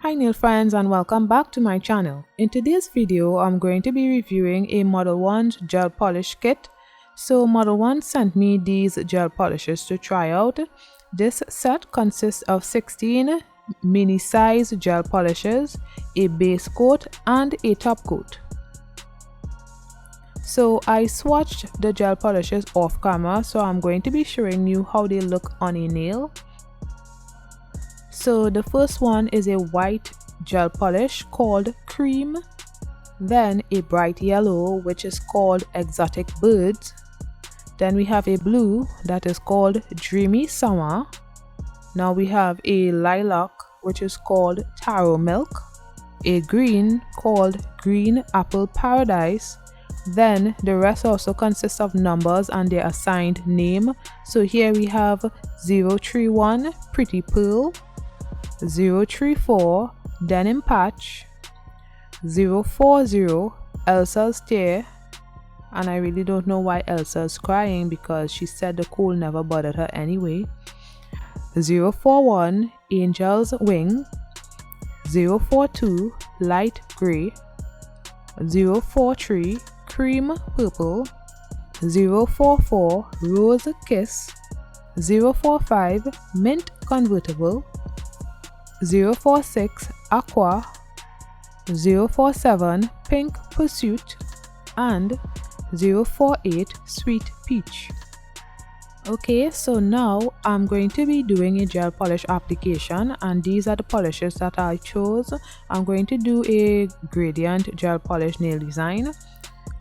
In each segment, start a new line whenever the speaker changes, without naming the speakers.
Hi nail friends and welcome back to my channel. In today's video, I'm going to be reviewing a Modelones gel polish kit. So Modelones sent me these gel polishes to try out. This set consists of 16 mini size gel polishes, a base coat and a top coat. So I swatched the gel polishes off camera, so I'm going to be showing you how they look on a nail. So the first one is a white gel polish called Cream, then a bright yellow which is called Exotic Birds, then we have a blue that is called Dreamy Summer, now we have a lilac which is called Taro Milk, a green called Green Apple Paradise, then the rest also consists of numbers and their assigned name. So here we have 031 Pretty Pearl, 034 Denim Patch, 040 Elsa's Tear, and I really don't know why Elsa is crying because she said the cold never bothered her anyway, 041 Angel's Wing, 042 Light Grey, 043 Cream Purple, 044 Rose Kiss, 045 Mint Convertible, 046 Aqua, 047 Pink Pursuit, and 048 Sweet Peach. Okay, so now I'm going to be doing a gel polish application, and these are the polishes that I chose. I'm going to do a gradient gel polish nail design.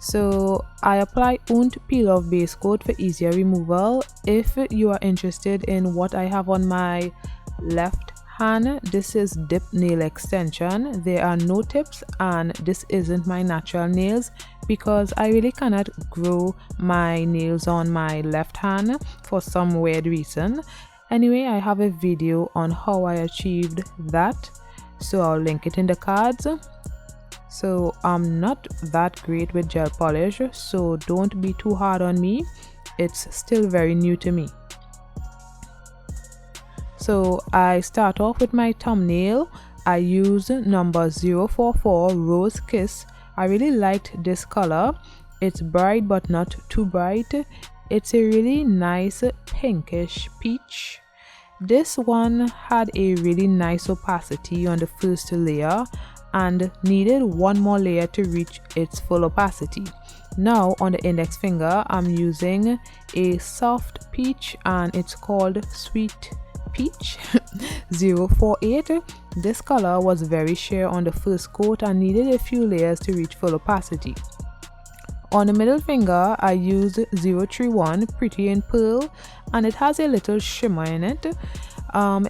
So I apply Untitled peel off base coat for easier removal. If you are interested in what I have on my left hand, this is dip nail extension. There are no tips and this isn't my natural nails because I really cannot grow my nails on my left hand for some weird reason. Anyway, I have a video on how I achieved that, so I'll link it in the cards. So I'm not that great with gel polish, so don't be too hard on me. It's still very new to me. So I start off with my thumbnail. I use number 044 Rose Kiss. I really liked this color. It's bright but not too bright. It's a really nice pinkish peach. This one had a really nice opacity on the first layer and needed one more layer to reach its full opacity. Now on the index finger, I'm using a soft peach and it's called Sweet Peach 048. This color was very sheer on the first coat and needed a few layers to reach full opacity. On the middle finger, I used 031 Pretty in Pearl and it has a little shimmer in it.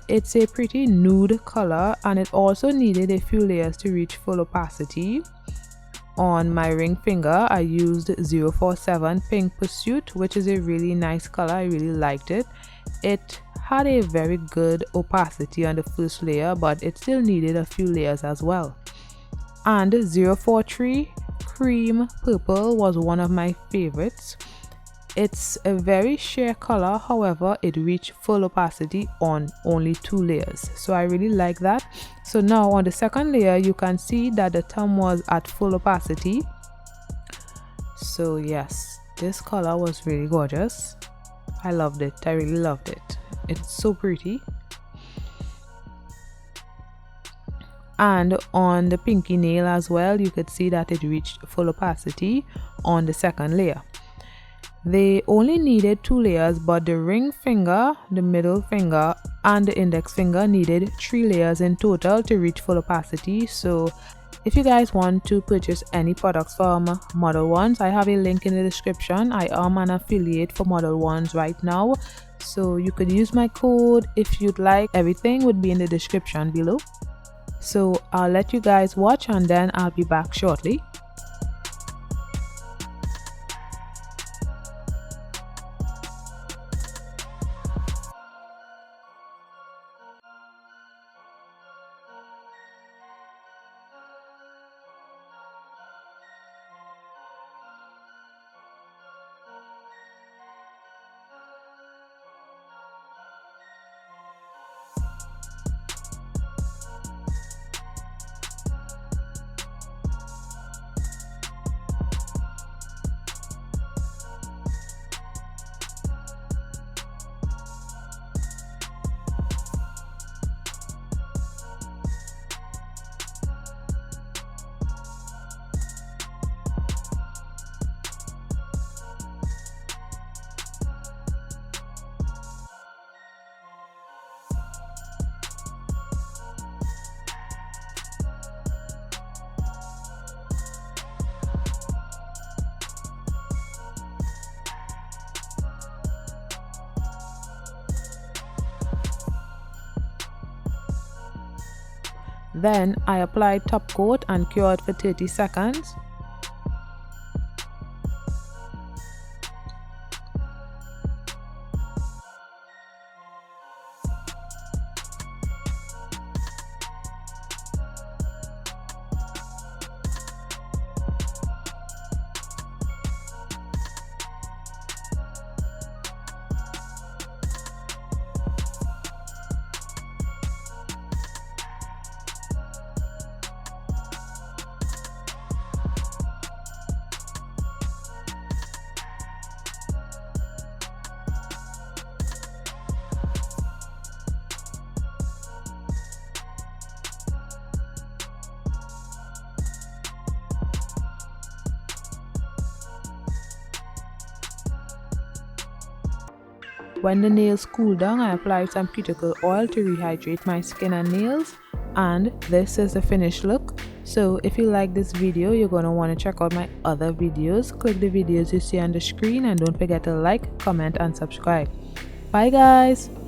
It's a pretty nude color and it also needed a few layers to reach full opacity. On my ring finger, I used 047 Pink Pursuit, which is a really nice color. I really liked it. It had a very good opacity on the first layer, but it still needed a few layers as well. And 043 Cream Purple was one of my favorites. It's a very sheer color, however it reached full opacity on only 2 layers, so I really like that. So now on the second layer you can see that the thumb was at full opacity. So yes, this color was really gorgeous. I loved it. I really loved it. It's so pretty. And on the pinky nail as well, you could see that it reached full opacity on the second layer. They only needed 2 layers, but the ring finger, the middle finger and the index finger needed 3 layers in total to reach full opacity. So if you guys want to purchase any products from Modelones, I have a link in the description. I am an affiliate for Modelones right now, so you could use my code if you'd like. Everything would be in the description below. So I'll let you guys watch and then I'll be back shortly. Then I applied top coat and cured for 30 seconds. When the nails cool down, I applied some cuticle oil to rehydrate my skin and nails, and this is the finished look. So if you like this video, you're going to want to check out my other videos. Click the videos you see on the screen and don't forget to like, comment and subscribe. Bye guys!